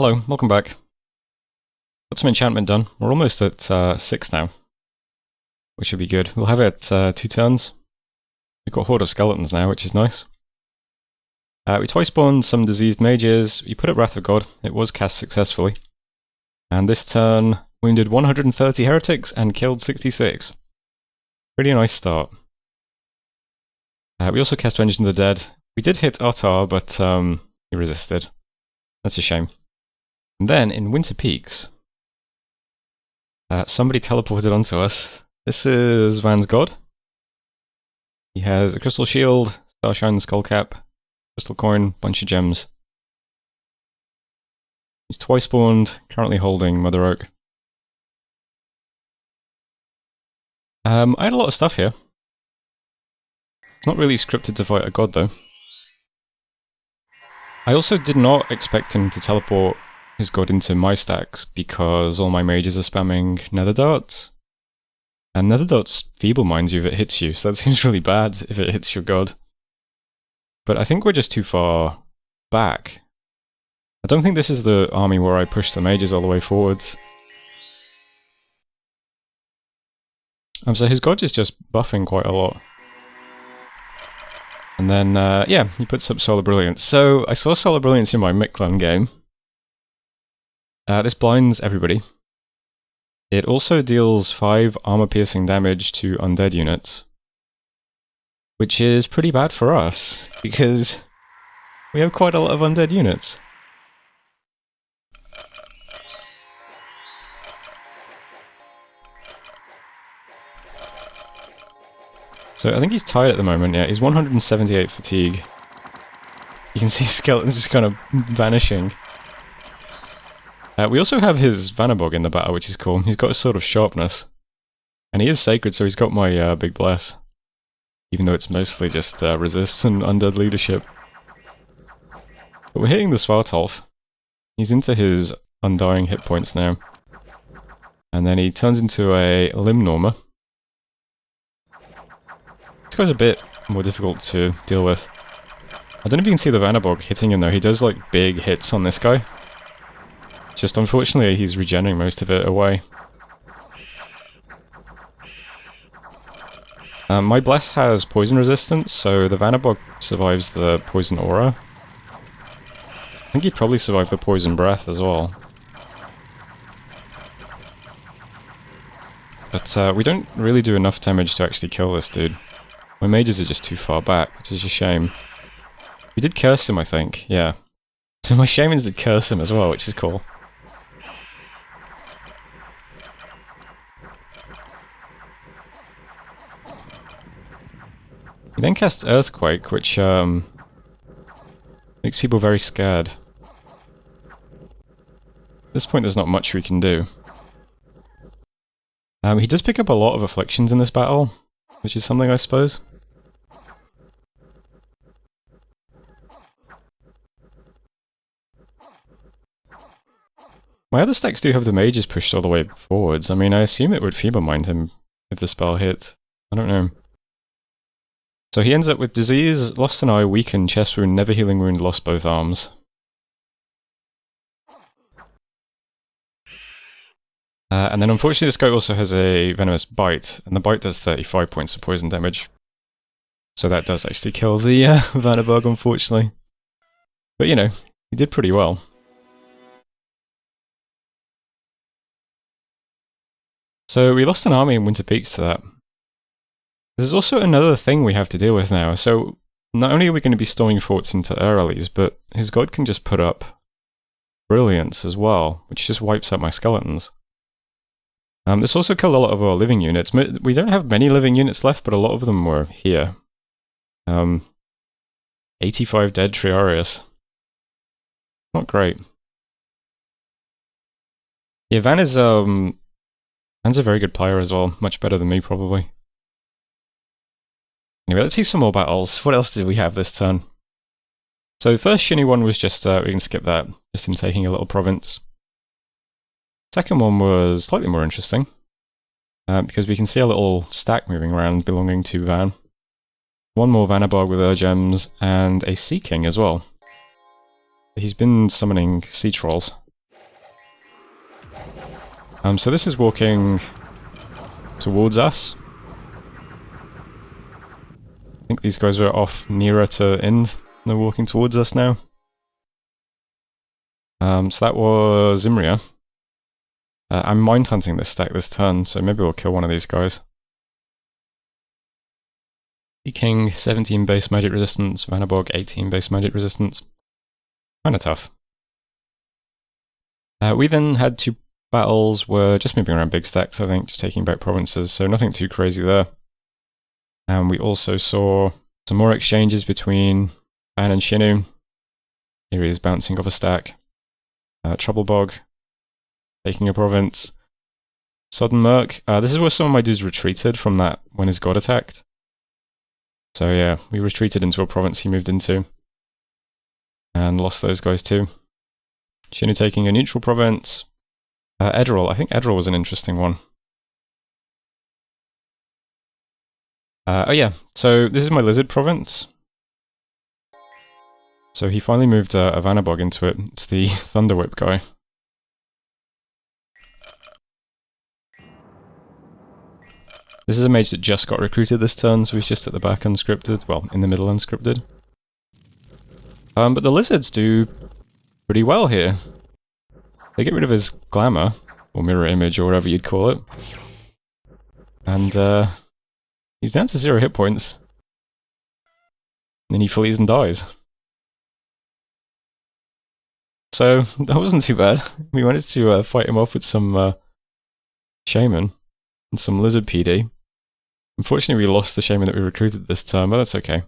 Hello, welcome back. Got some enchantment done. We're almost at 6 now, which should be good. We'll have it 2 turns. We've got a horde of skeletons now, which is nice. We twice spawned some diseased mages. We put up Wrath of God. It was cast successfully. And this turn wounded 130 heretics and killed 66. Pretty nice start. We also cast Vengeance of the Dead. We did hit Ottar, but he resisted. That's a shame. And then, in Winter Peaks, somebody teleported onto us. This is Van's God. He has a crystal shield, starshine skullcap, crystal coin, bunch of gems. He's twice spawned, currently holding Mother Oak. I had a lot of stuff here. It's not really scripted to fight a god, though. I also did not expect him to teleport his god into my stacks, because all my mages are spamming nether darts. And nether darts feeble minds you if it hits you, so that seems really bad if it hits your god. But I think we're just too far back. I don't think this is the army where I push the mages all the way forwards. So his god is just buffing quite a lot. And then, yeah, he puts up Solar Brilliance. So I saw Solar Brilliance in my Mictlan game. This blinds everybody. It also deals 5 armor-piercing damage to undead units, which is pretty bad for us, because we have quite a lot of undead units. So I think he's tired at the moment, yeah, he's 178 fatigue. You can see skeletons just kind of vanishing. We also have his Vanderbog in the battle, which is cool. He's got a sort of sharpness. And he is sacred, so he's got my big bless. Even though it's mostly just resists and undead leadership. But we're hitting the Svartalf. He's into his undying hit points now. And then he turns into a Limnormer. This guy's a bit more difficult to deal with. I don't know if you can see the Vanderbog hitting him though. He does like big hits on this guy. Just unfortunately he's regenerating most of it away. My Bless has poison resistance, so the Vanderbog survives the poison aura. I think he'd probably survive the poison breath as well. But we don't really do enough damage to actually kill this dude. My mages are just too far back, which is a shame. We did curse him, I think, yeah. So my shamans did curse him as well, which is cool. He then casts Earthquake, which makes people very scared. At this point there's not much we can do. He does pick up a lot of afflictions in this battle, which is something I suppose. My other stacks do have the mages pushed all the way forwards. I mean, I assume it would feeble mind him if the spell hit. I don't know. So he ends up with disease, lost an eye, weakened, chest wound, never healing wound, lost both arms. And then unfortunately this guy also has a venomous bite, and the bite does 35 points of poison damage. So that does actually kill the Vanderbog, unfortunately. But you know, he did pretty well. So we lost an army in Winter Peaks to that. There's also another thing we have to deal with now. So not only are we going to be storming forts into Earlies, but his god can just put up Brilliance as well, which just wipes out my skeletons. This also killed a lot of our living units. We don't have many living units left, but a lot of them were here. 85 dead Triarius. Not great. Yeah, Van's a very good player as well. Much better than me, probably. Anyway, let's see some more battles. What else did we have this turn? So first shiny one was just, we can skip that, just him taking a little province. Second one was slightly more interesting, because we can see a little stack moving around belonging to Van. One more Vanderbog with her gems, and a Sea King as well. He's been summoning sea trolls. So this is walking towards us. I think these guys are off nearer to Ind. They're walking towards us now. So that was Imreal. I'm mind hunting this stack this turn, so maybe we'll kill one of these guys. King, 17 base magic resistance, Vanderbog, 18 base magic resistance. Kinda tough. We then had 2 battles, were just moving around big stacks, I think, just taking back provinces, so nothing too crazy there. And we also saw some more exchanges between Van and Shinu. Here he is bouncing off a stack. Troublebog, taking a province. Sodden Merc. This is where some of my dudes retreated from that when his god attacked. So yeah, we retreated into a province he moved into. And lost those guys too. Shinu taking a neutral province. Edraw. I think Edraw was an interesting one. Oh yeah, so this is my lizard province. So he finally moved a Vanderbog into it. It's the Thunder Whip guy. This is a mage that just got recruited this turn, so he's just at the back unscripted. Well, in the middle unscripted. But the lizards do pretty well here. They get rid of his glamour, or mirror image, or whatever you'd call it. And he's down to 0 hit points. And then he flees and dies. So, that wasn't too bad. We managed to fight him off with some shaman and some lizard PD. Unfortunately, we lost the shaman that we recruited this turn, but that's okay.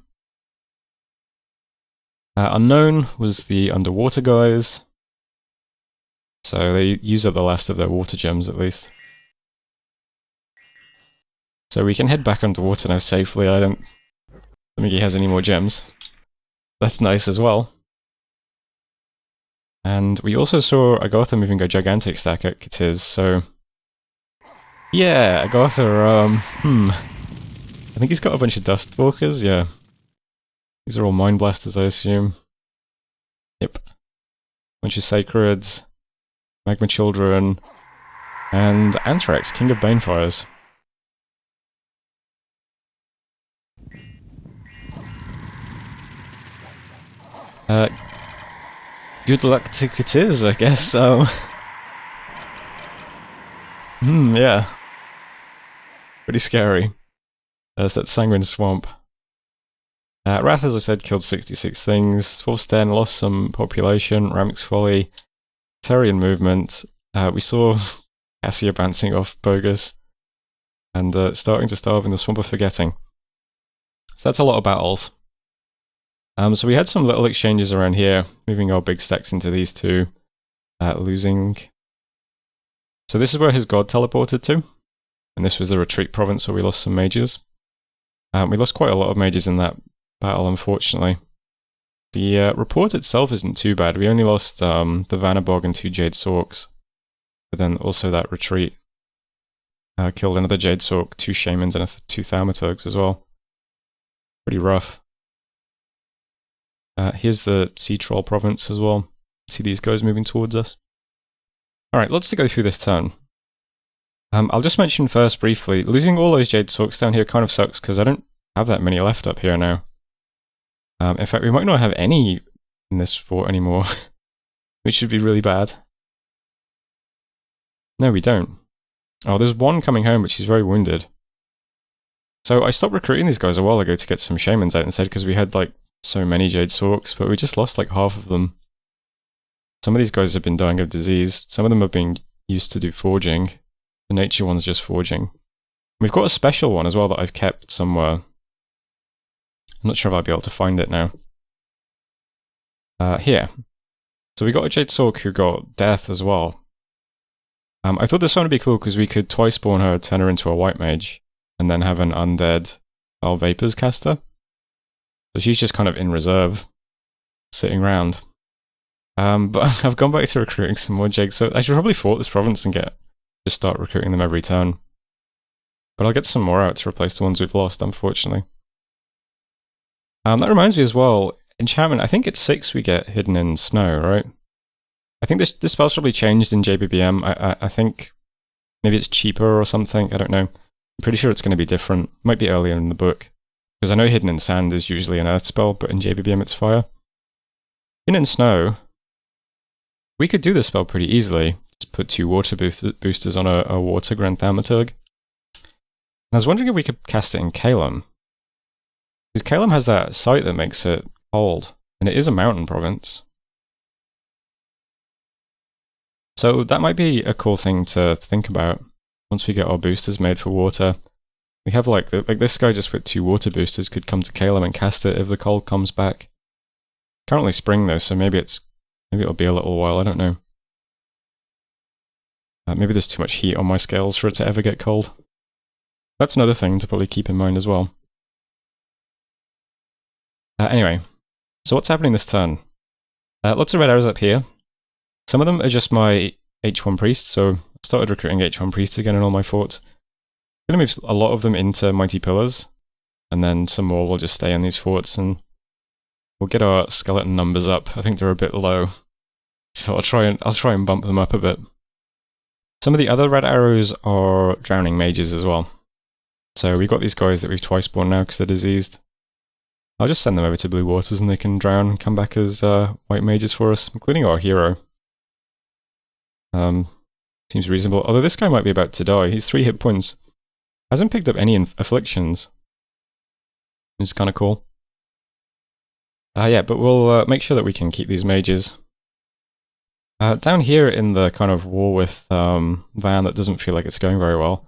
Unknown was the underwater guys. So they use up the last of their water gems, at least. So we can head back underwater now safely. I don't think he has any more gems. That's nice as well. And we also saw Agatha moving a gigantic stack at Katiz, so... Yeah, Agatha, I think he's got a bunch of Dustwalkers, yeah. These are all Mind Blasters, I assume. Yep. Bunch of Sacreds, Magma Children, and Anthrax, King of Banefires. Good luck to Katiz, I guess, so... yeah. Pretty scary. There's that Sanguine Swamp. Wrath, as I said, killed 66 things. Wolfsten lost some population. Ramix Folly. Terrian movement. We saw Cassia bouncing off Bogus. And starting to starve in the Swamp of Forgetting. So that's a lot of battles. So we had some little exchanges around here. Moving our big stacks into these two. Losing. So this is where his god teleported to. And this was the retreat province where we lost some mages. We lost quite a lot of mages in that battle, unfortunately. The report itself isn't too bad. We only lost the Vanderbog and 2 Jade Sorks. But then also that retreat killed another Jade Sork, 2 Shamans, and 2 Thaumaturgs as well. Pretty rough. Here's the Sea Troll province as well. See these guys moving towards us. Alright, let's go through this turn. I'll just mention first briefly, losing all those Jade Sorks down here kind of sucks because I don't have that many left up here now. In fact, we might not have any in this fort anymore, which would be really bad. No, we don't. Oh, there's one coming home, but she's very wounded. So I stopped recruiting these guys a while ago to get some Shamans out instead because we had like so many Jade Sorks, but we just lost like half of them. Some of these guys have been dying of disease. Some of them are being used to do forging. The nature one's just forging. We've got a special one as well that I've kept somewhere. I'm not sure if I'll be able to find it now. Here. So we got a Jade Sork who got death as well. I thought this one would be cool because we could twice spawn her, turn her into a white mage, and then have an undead Foul Vapors caster. So she's just kind of in reserve, sitting around. But I've gone back to recruiting some more Jade, so I should probably fort this province and just start recruiting them every turn. But I'll get some more out to replace the ones we've lost, unfortunately. That reminds me as well, enchantment, I think it's 6 we get hidden in snow, right? I think this spell's probably changed in JBBM. I think Maybe it's cheaper or something, I don't know. I'm pretty sure it's going to be different. Might be earlier in the book. Because I know Hidden in Sand is usually an earth spell, but in JBBM it's fire. Hidden in Snow, we could do this spell pretty easily. Just put 2 water boosters on a water Grand Thaumaturg. And I was wondering if we could cast it in Calum. Because Calum has that site that makes it cold, and it is a mountain province. So that might be a cool thing to think about once we get our boosters made for water. We have like this guy just with 2 water boosters could come to Calum and cast it if the cold comes back. Currently spring though, so maybe it'll be a little while, I don't know. Maybe there's too much heat on my scales for it to ever get cold. That's another thing to probably keep in mind as well. Anyway, so what's happening this turn? Lots of red arrows up here. Some of them are just my H1 priests, so I started recruiting H1 priests again in all my forts. I'm going to move a lot of them into Mighty Pillars, and then some more will just stay in these forts, and we'll get our skeleton numbers up. I think they're a bit low, so I'll try and bump them up a bit. Some of the other red arrows are drowning mages as well. So we've got these guys that we've twice spawned now because they're diseased. I'll just send them over to Blue Waters and they can drown and come back as white mages for us, including our hero. Seems reasonable. Although this guy might be about to die. He's 3 hit points. Hasn't picked up any afflictions. Which is kind of cool. Yeah, but we'll make sure that we can keep these mages. Down here in the kind of war with Van that doesn't feel like it's going very well.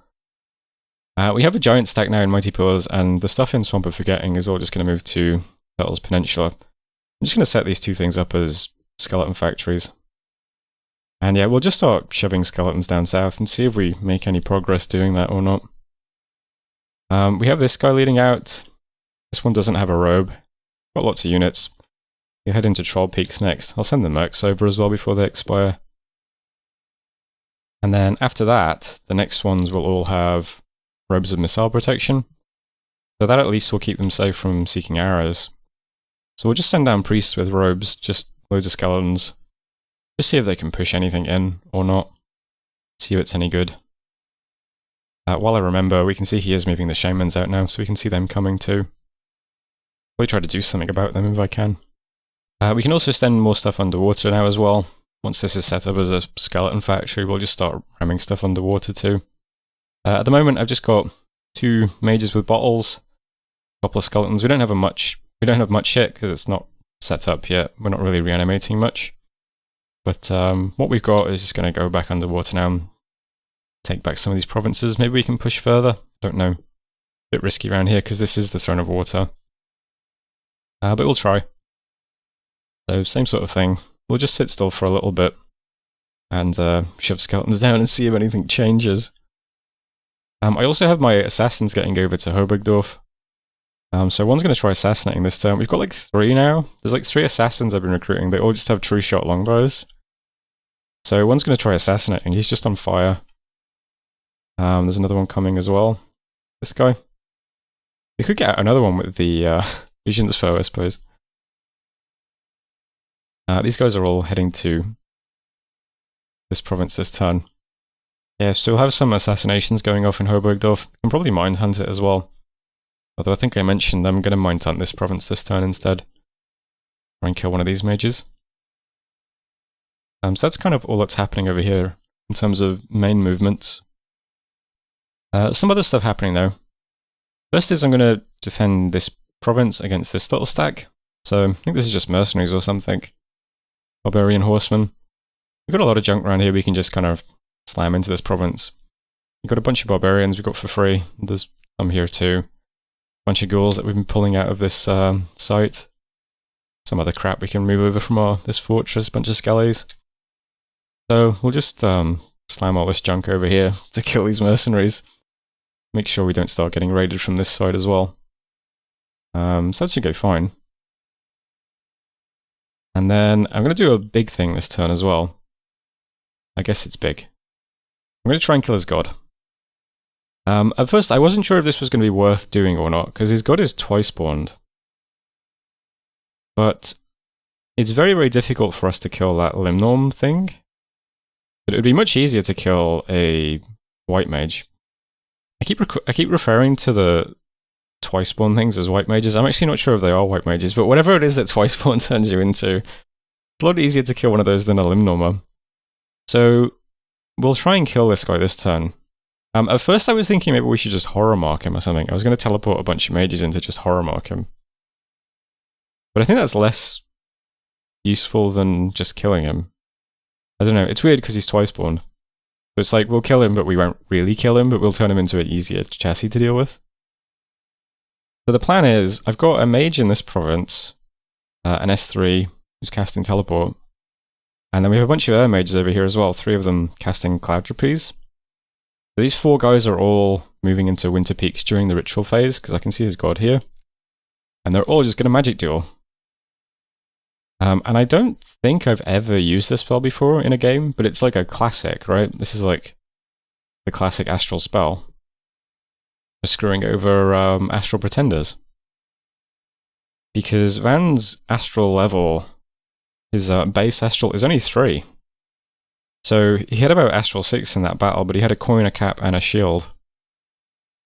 We have a giant stack now in Mighty Pillars, and the stuff in Swamp of Forgetting is all just going to move to Turtle's Peninsula. I'm just going to set these 2 things up as skeleton factories. And yeah, we'll just start shoving skeletons down south and see if we make any progress doing that or not. We have this guy leading out. This one doesn't have a robe. Got lots of units. We head into Troll Peaks next. I'll send the mercs over as well before they expire. And then after that, the next ones will all have robes of missile protection. So that at least will keep them safe from seeking arrows. So we'll just send down priests with robes, just loads of skeletons. Just see if they can push anything in or not. See if it's any good. While I remember, we can see he is moving the shamans out now, so we can see them coming too. I'll try to do something about them if I can. We can also send more stuff underwater now as well. Once this is set up as a skeleton factory, we'll just start ramming stuff underwater too. At the moment, I've just got 2 mages with bottles, a couple of skeletons. We don't have much yet because it's not set up yet. We're not really reanimating much. But what we've got is just going to go back underwater now and take back some of these provinces. Maybe we can push further. Don't know. A bit risky around here because this is the Throne of Water. But we'll try. So same sort of thing. We'll just sit still for a little bit and shove skeletons down and see if anything changes. I also have my assassins getting over to Hobegdorf. So one's going to try assassinating this turn. We've got like 3 now. There's like 3 assassins I've been recruiting. They all just have true shot longbows. So one's going to try assassinating. He's just on fire. There's another one coming as well. This guy. We could get another one with the Vision's Foe, I suppose. These guys are all heading to this province this turn. Yeah, so we'll have some assassinations going off in Hobegdorf. Can probably mind hunt it as well. Although I think I mentioned I'm going to mind hunt this province this turn instead. Try and kill one of these mages. So that's kind of all that's happening over here in terms of main movements. Some other stuff happening though. First is I'm going to defend this province against this little stack. So I think this is just mercenaries or something. Barbarian horsemen. We've got a lot of junk around here we can just kind of slam into this province. We've got a bunch of barbarians we've got for free. There's some here too. Bunch of ghouls that we've been pulling out of this site. Some other crap we can move over from this fortress, bunch of skellies. So we'll just slam all this junk over here to kill these mercenaries. Make sure we don't start getting raided from this side as well. So that should go fine. And then I'm going to do a big thing this turn as well. I guess it's big. I'm going to try and kill his god. At first, I wasn't sure if this was going to be worth doing or not, because his god is twice spawned. But it's very, very difficult for us to kill that Limnorm thing. But it would be much easier to kill a white mage. I keep referring to the twice spawn things as white mages. I'm actually not sure if they are white mages, but whatever it is that twice spawn turns you into, it's a lot easier to kill one of those than a limb normer. So we'll try and kill this guy this turn. At first I was thinking maybe we should just horror mark him or something. I was going to teleport a bunch of mages in to just horror mark him. But I think that's less useful than just killing him. I don't know, it's weird because he's twice spawned. So it's like, we'll kill him, but we won't really kill him, but we'll turn him into an easier chassis to deal with. So the plan is, I've got a mage in this province, an S3, who's casting teleport. And then we have a bunch of air mages over here as well, 3 of them casting cloud trapeze. So these 4 guys are all moving into Winter Peaks during the ritual phase, because I can see his god here. And they're all just going to magic duel. And I don't think I've ever used this spell before in a game, but it's like a classic, right? This is like the classic astral spell. For screwing over astral pretenders. Because Van's astral level, his base astral, is only 3. So he had about astral 6 in that battle, but he had a coin, a cap, and a shield.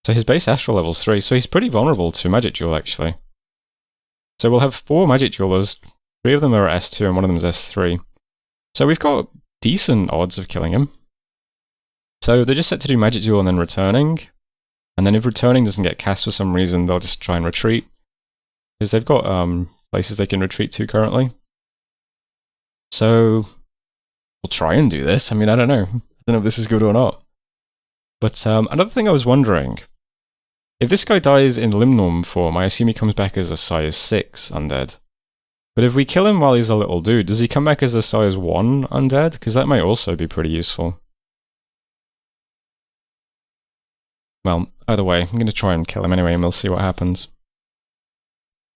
So his base astral level's 3, so he's pretty vulnerable to magic duel, actually. So we'll have 4 magic duelers. 3 of them are S2 and 1 of them is S3. So we've got decent odds of killing him. So they're just set to do magic duel and then returning. And then if returning doesn't get cast for some reason, they'll just try and retreat. Because they've got places they can retreat to currently. So we'll try and do this. I mean, I don't know. I don't know if this is good or not. But another thing I was wondering, if this guy dies in limb norm form, I assume he comes back as a size 6 undead. But if we kill him while he's a little dude, does he come back as a size 1 undead? Because that might also be pretty useful. Well, either way, I'm going to try and kill him anyway, and we'll see what happens.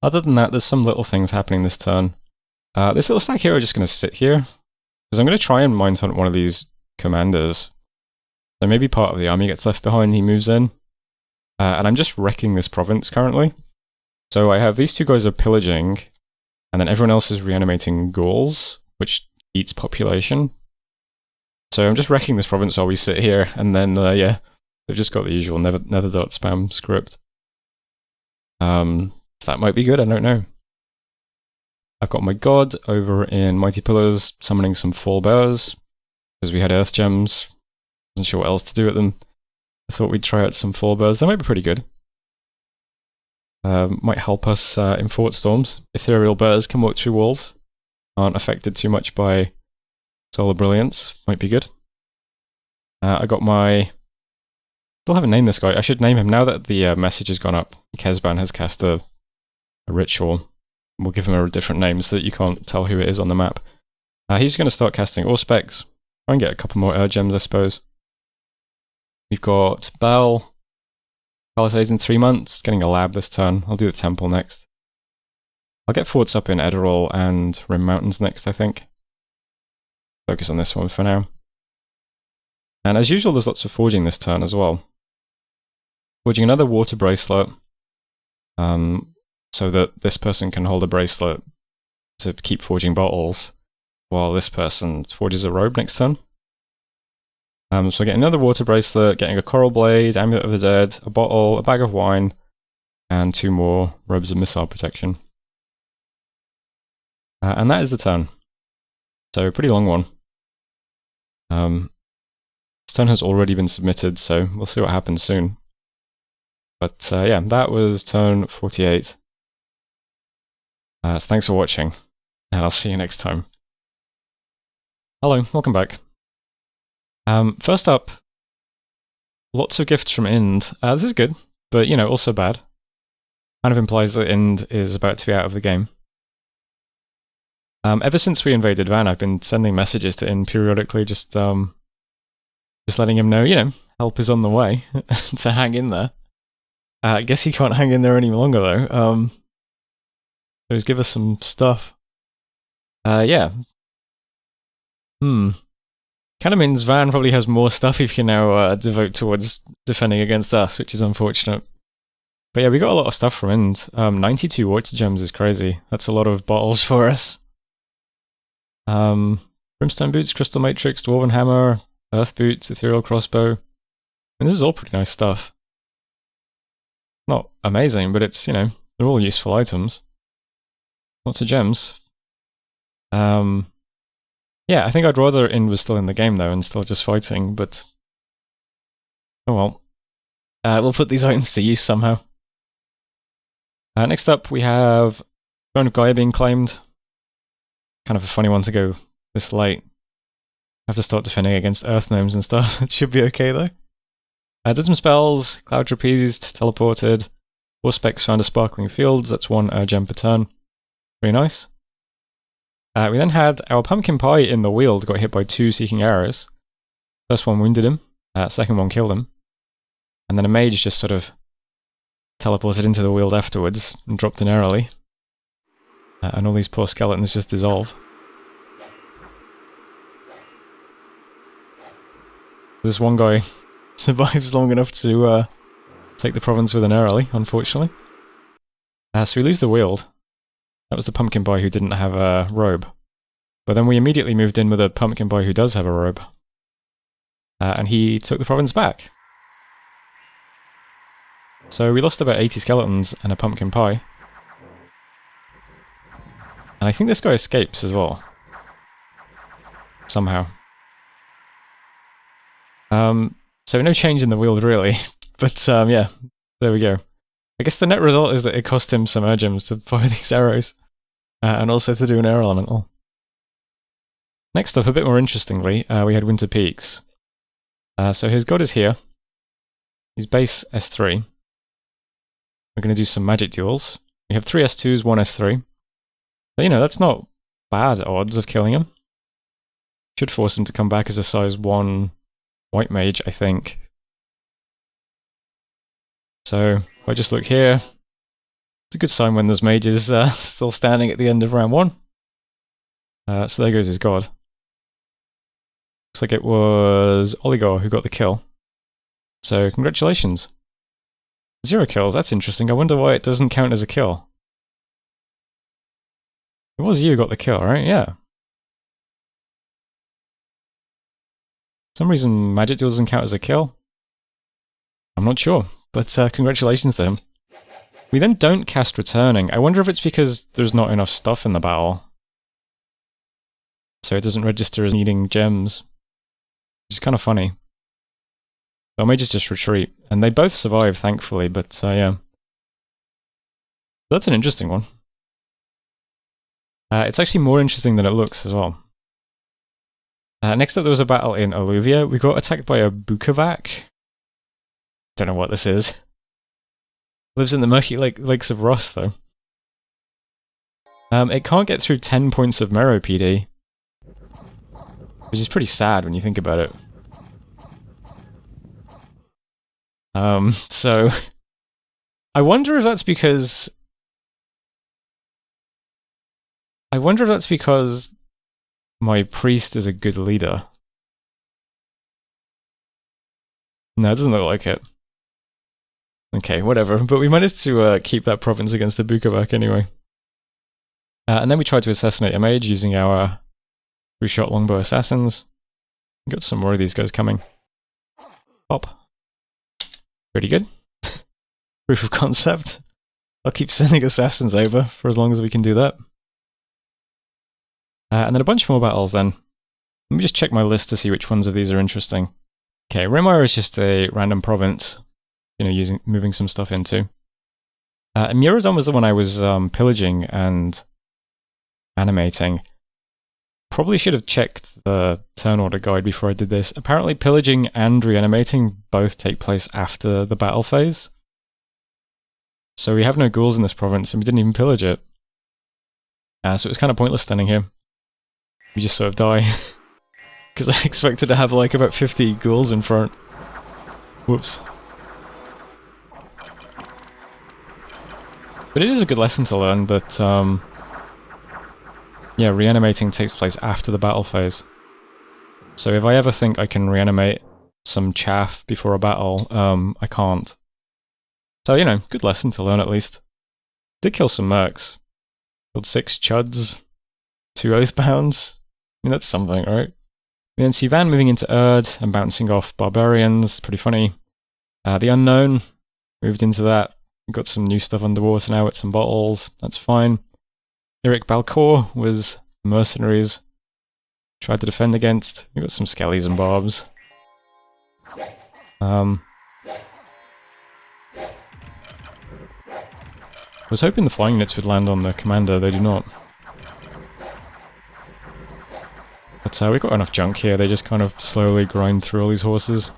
Other than that, there's some little things happening this turn. This little stack here are just going to sit here, because I'm going to try and mind hunt one of these commanders. So maybe part of the army gets left behind, he moves in. And I'm just wrecking this province currently. So I have these 2 guys are pillaging, and then everyone else is reanimating ghouls, which eats population. So I'm just wrecking this province while we sit here, and then, yeah, they've just got the usual nether dot spam script. So that might be good, I don't know. I've got my god over in Mighty Pillars, summoning some fall bears, because we had earth gems. Wasn't sure what else to do with them. I thought we'd try out some fall bears, they might be pretty good. Might help us in fort storms. Ethereal bears can walk through walls. Aren't affected too much by solar brilliance. Might be good. I got my... Still haven't named this guy. I should name him now that the message has gone up. Kesban has cast a ritual. We'll give him a different name so that you can't tell who it is on the map. He's going to start casting Auspex. Try and get a couple more air gems, I suppose. We've got Bell. Palisades in 3 months, getting a lab this turn. I'll do the temple next. I'll get forts up in Edraw and Rim Mountains next, I think. Focus on this one for now. And as usual, there's lots of forging this turn as well. Forging another water bracelet, so that this person can hold a bracelet to keep forging bottles, while this person forges a robe next turn. So getting another water bracelet, getting a coral blade, amulet of the dead, a bottle, a bag of wine, and 2 more robes of missile protection. And that is the turn. So pretty long one. This turn has already been submitted, so we'll see what happens soon. But yeah, that was turn 48. So thanks for watching, and I'll see you next time. Hello, welcome back. First up, lots of gifts from Ind. This is good, but, you know, also bad. Kind of implies that Ind is about to be out of the game. Ever since we invaded Van, I've been sending messages to Ind periodically, just letting him know, you know, help is on the way, to hang in there. I guess he can't hang in there any longer, though. So he's give us some stuff. Yeah. Kind of means Van probably has more stuff he can now devote towards defending against us, which is unfortunate. But yeah, we got a lot of stuff from Ind. 92 water gems is crazy. That's a lot of bottles for us. Brimstone boots, crystal matrix, dwarven hammer, earth boots, ethereal crossbow. And this is all pretty nice stuff. Not amazing, but it's, you know, they're all useful items. Lots of gems. Yeah, I think I'd rather Ind was still in the game though and still just fighting, but oh well. We'll put these items to use somehow. Next up we have Throne of Gaia being claimed. Kind of a funny one to go this late. Have to start defending against Earth Gnomes and stuff. It should be okay though. Did some spells, Cloud Trapezed, teleported, 4 specs found a Sparkling Fields, that's 1 gem per turn. Pretty nice. We then had our Pumpkin Pie in the Weald got hit by 2 Seeking Arrows. First one wounded him, second one killed him. And then a mage just sort of teleported into the Weald afterwards and dropped an arrow. And all these poor skeletons just dissolve. This one guy survives long enough to take the province with an arrow, unfortunately. So we lose the Weald. That was the Pumpkin Boy who didn't have a robe. But then we immediately moved in with a Pumpkin Boy who does have a robe. And he took the province back. So we lost about 80 skeletons and a Pumpkin Pie. And I think this guy escapes as well. Somehow. So no change in the Weald really. But yeah, there we go. I guess the net result is that it cost him some gems to fire these arrows. And also to do an air elemental. Next up, a bit more interestingly, we had Winter Peaks. So his god is here. He's base S3. We're going to do some magic duels. We have 3 S2s, 1 S3. So, you know, that's not bad odds of killing him. Should force him to come back as a size 1 white mage, I think. So, if I just look here, it's a good sign when there's mages still standing at the end of round 1. So there goes his god. Looks like it was Oligor who got the kill. So congratulations. 0 kills, that's interesting. I wonder why it doesn't count as a kill. It was you who got the kill, right? Yeah. For some reason magic duel doesn't count as a kill. I'm not sure, but congratulations to him. We then don't cast Returning. I wonder if it's because there's not enough stuff in the battle. So it doesn't register as needing gems. Which is kind of funny. So mages just retreat. And they both survive, thankfully, but yeah. That's an interesting one. It's actually more interesting than it looks as well. Next up there was a battle in Alluvia. We got attacked by a Bukovac. Don't know what this is. Lives in the murky lakes of Ross, though. It can't get through 10 points of Mero PD. Which is pretty sad when you think about it. So... I wonder if that's because... my priest is a good leader. No, it doesn't look like it. Okay, whatever. But we managed to keep that province against the Bukovac anyway. And then we tried to assassinate a mage using our 3-shot longbow assassins. Got some more of these guys coming. Pop. Pretty good. Proof of concept. I'll keep sending assassins over for as long as we can do that. And then a bunch more battles then. Let me just check my list to see which ones of these are interesting. Okay, Remire is just a random province. You know, moving some stuff into. Muradon was the one I was pillaging and animating. Probably should have checked the turn order guide before I did this. Apparently pillaging and reanimating both take place after the battle phase. So we have no ghouls in this province and we didn't even pillage it. So it was kind of pointless standing here. We just sort of die. Because I expected to have like about 50 ghouls in front. Whoops. But it is a good lesson to learn that, yeah, reanimating takes place after the battle phase. So if I ever think I can reanimate some chaff before a battle, I can't. So, you know, good lesson to learn at least. Did kill some mercs. Killed 6 chuds, 2 oathbounds. I mean, that's something, right? We then see Van moving into Erd and bouncing off barbarians. Pretty funny. The Unknown, moved into that. We've got some new stuff underwater now with some bottles. That's fine. Eric Balcour was mercenaries. Tried to defend against. We've got some skellies and barbs. I was hoping the flying units would land on the commander, they do not. But we've got enough junk here, they just kind of slowly grind through all these horses.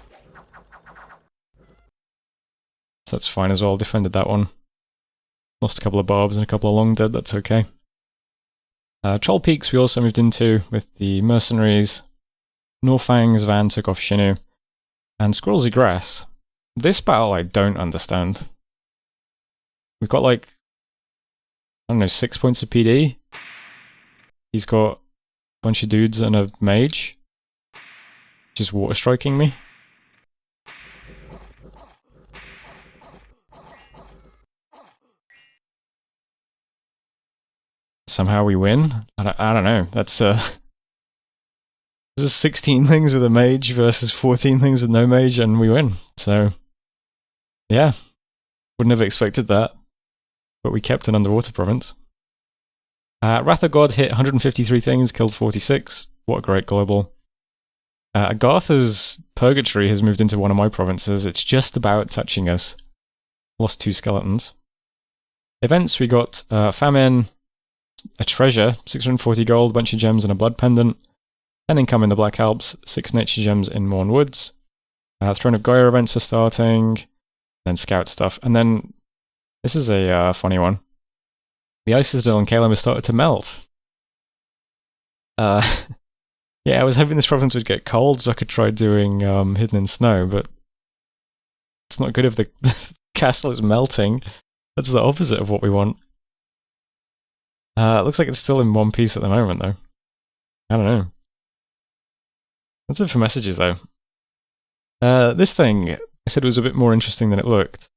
So that's fine as well, defended that one. Lost a couple of barbs and a couple of long dead, that's okay. Troll Peaks we also moved into with the mercenaries. Norfang's van took off Shinu. And Squirrelsy Grass. This battle I don't understand. We've got like, I don't know, 6 points of PD. He's got a bunch of dudes and a mage. Just water striking me. Somehow we win? I don't know. That's this is 16 things with a mage versus 14 things with no mage, and we win. So, yeah. Wouldn't have expected that. But we kept an underwater province. Wrath of God hit 153 things, killed 46. What a great global. Agartha's Purgatory has moved into one of my provinces. It's just about touching us. Lost 2 skeletons. Events, we got Famine, a treasure, 640 gold, bunch of gems and a blood pendant. 10 income in the Black Alps, 6 nature gems in Morn Woods. Throne of Gaia events are starting. Then scout stuff. And then, this is a funny one. The Ice Citadel in Calum has started to melt. Yeah, I was hoping this province would get cold so I could try doing Hidden in Snow, but it's not good if the castle is melting. That's the opposite of what we want. It looks like it's still in one piece at the moment, though. I don't know. That's it for messages, though. This thing, I said, was a bit more interesting than it looked.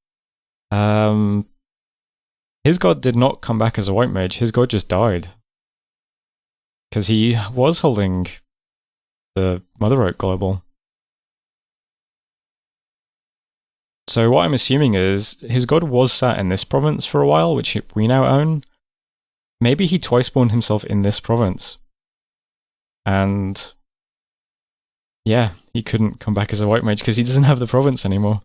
His god did not come back as a white mage, his god just died. Because he was holding the Mother Oak Global. So what I'm assuming is, his god was sat in this province for a while, which we now own. Maybe he twice spawned himself in this province. And yeah, he couldn't come back as a white mage because he doesn't have the province anymore.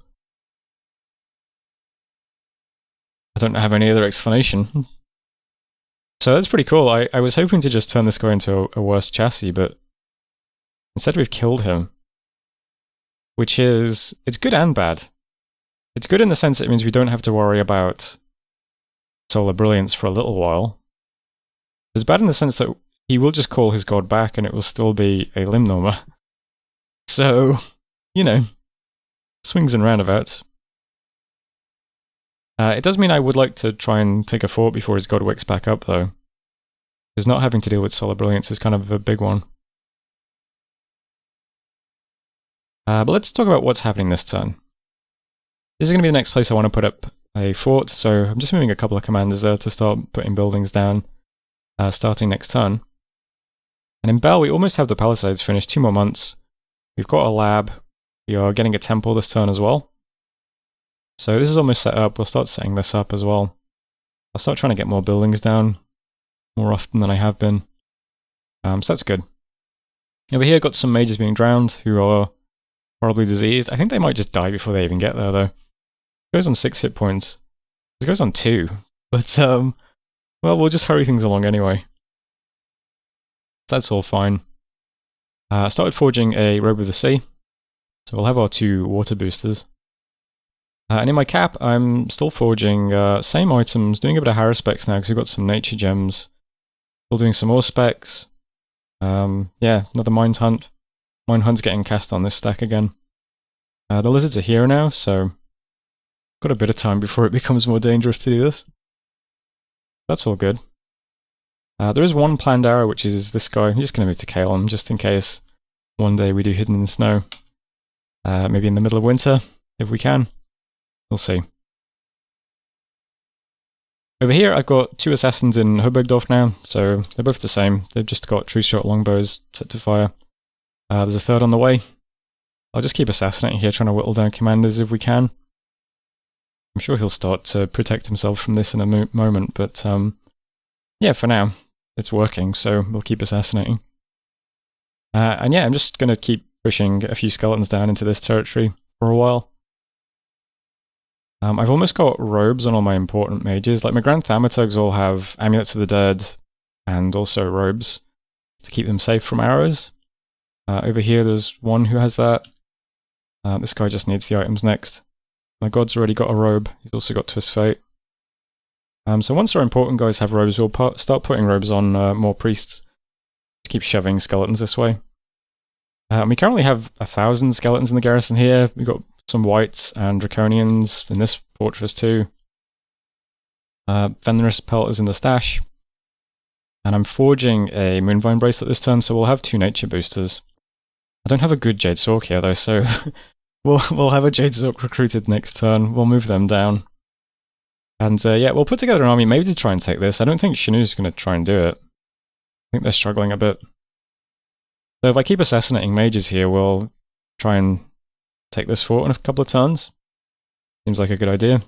I don't have any other explanation. So that's pretty cool. I was hoping to just turn this guy into a worse chassis, but instead we've killed him. Which is, it's good and bad. It's good in the sense that it means we don't have to worry about Solar Brilliance for a little while. It's bad in the sense that he will just call his god back and it will still be a Limnormer. So, you know, swings and roundabouts. It does mean I would like to try and take a fort before his god wakes back up, though. Because not having to deal with Solar Brilliance is kind of a big one. But let's talk about what's happening this turn. This is going to be the next place I want to put up a fort, so I'm just moving a couple of commanders there to start putting buildings down, starting next turn. And in Bell, we almost have the Palisades finished, 2 more months. We've got a lab. We are getting a temple this turn as well. So this is almost set up. We'll start setting this up as well. I'll start trying to get more buildings down more often than I have been. So that's good. Over here, got some mages being drowned who are horribly diseased. I think they might just die before they even get there, though. It goes on 6 hit points. It goes on 2. But, well, we'll just hurry things along anyway. That's all fine. Started forging a Robe of the Sea. So we'll have our 2 water boosters. And in my cap, I'm still forging same items, doing a bit of Haruspecs now because we've got some nature gems. Still doing some more specs. Yeah, another Mind Hunt. Mind Hunt's getting cast on this stack again. The lizards are here now, so got a bit of time before it becomes more dangerous to do this. That's all good. There is one planned arrow, which is this guy. I'm just going to move to Calum, just in case one day we do Hidden in the Snow. Maybe in the middle of winter, if we can. We'll see. Over here, I've got 2 assassins in Hobergdorf now, so they're both the same. They've just got true shot longbows set to fire. There's a third on the way. I'll just keep assassinating here, trying to whittle down commanders if we can. I'm sure he'll start to protect himself from this in a moment, but yeah, for now, it's working, so we'll keep assassinating. And yeah, I'm just going to keep pushing a few skeletons down into this territory for a while. I've almost got robes on all my important mages. Like, my Grand Thaumaturgs all have Amulets of the Dead and also robes to keep them safe from arrows. Over here, there's one who has that. This guy just needs the items next. My god's already got a robe. He's also got Twist Fate. So once our important guys have robes, we'll start putting robes on more priests to keep shoving skeletons this way. We currently have 1,000 skeletons in the garrison here. We've got some wights and draconians in this fortress too. Venomous Pelt is in the stash. And I'm forging a Moonvine Bracelet this turn, so we'll have 2 nature boosters. I don't have a good Jade Sork here though, so we'll have a Jade Sork recruited next turn. We'll move them down. And yeah, we'll put together an army maybe to try and take this. I don't think Shinu's going to try and do it. I think they're struggling a bit. So if I keep assassinating mages here, we'll try and take this fort in a couple of turns. Seems like a good idea.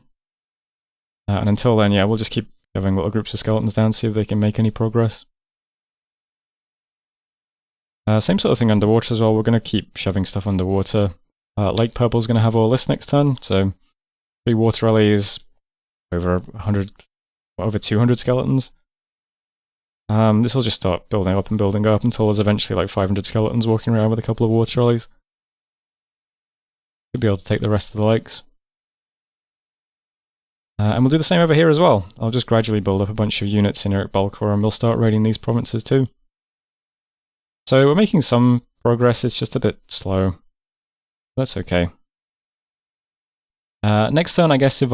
And until then, yeah, we'll just keep shoving little groups of skeletons down, see if they can make any progress. Same sort of thing underwater as well. We're going to keep shoving stuff underwater. Lake Purple's going to have all this next turn, so 3 water rallies, over 100, over 200 skeletons. This will just start building up until there's eventually like 500 skeletons walking around with a couple of water rallies. Should be able to take the rest of the lakes. And we'll do the same over here as well. I'll just gradually build up a bunch of units in Eric Balcor and we'll start raiding these provinces too. So we're making some progress, it's just a bit slow. That's okay. Next turn, I guess if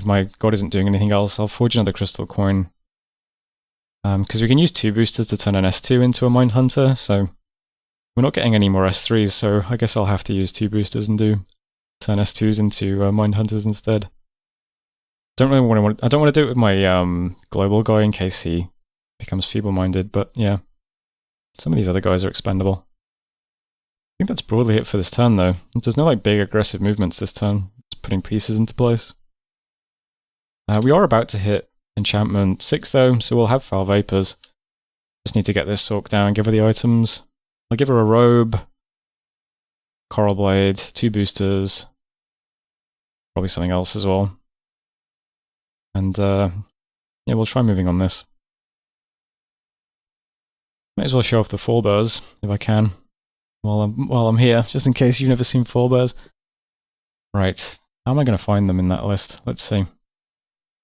my god isn't doing anything else, I'll forge another crystal coin. Because we can use 2 boosters to turn an S2 into a Mind Hunter, so we're not getting any more S3s, so I guess I'll have to use 2 boosters and turn S2s into Mind Hunters instead. I don't want to do it with my global guy in case he becomes feeble-minded, but yeah. Some of these other guys are expendable. I think that's broadly it for this turn though. There's no like big aggressive movements this turn. It's putting pieces into place. We are about to hit enchantment 6 though, so we'll have Foul Vapors. Just need to get this Sork down, give her the items. I'll give her a robe, Coral Blade, 2 boosters, probably something else as well. And yeah, we'll try moving on this. Might as well show off the Forebears if I can while I'm here, just in case you've never seen Forebears. Right, how am I going to find them in that list? Let's see.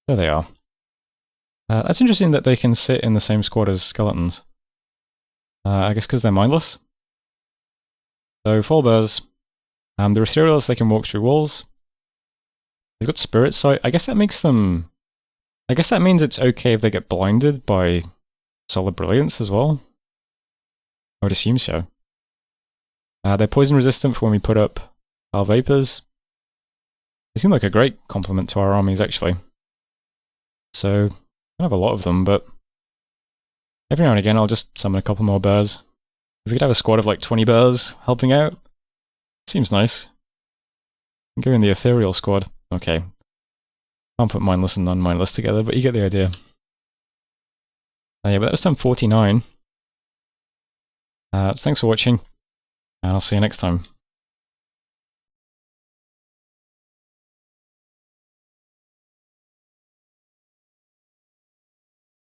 There they are. That's interesting that they can sit in the same squad as skeletons. I guess because they're mindless. So Forebears, they're ethereals, they can walk through walls. They've got Spirit Sight. I guess that makes them... I guess that means it's okay if they get blinded by Solar Brilliance as well. I would assume so. They're poison resistant for when we put up our vapors. They seem like a great complement to our armies, actually. So, I don't have a lot of them, but every now and again I'll just summon a couple more bears. If we could have a squad of like 20 bears helping out, seems nice. Go in the ethereal squad. Okay. Can't put mindless and non-mindless together, but you get the idea. Yeah, but that was turn 49. So thanks for watching, and I'll see you next time.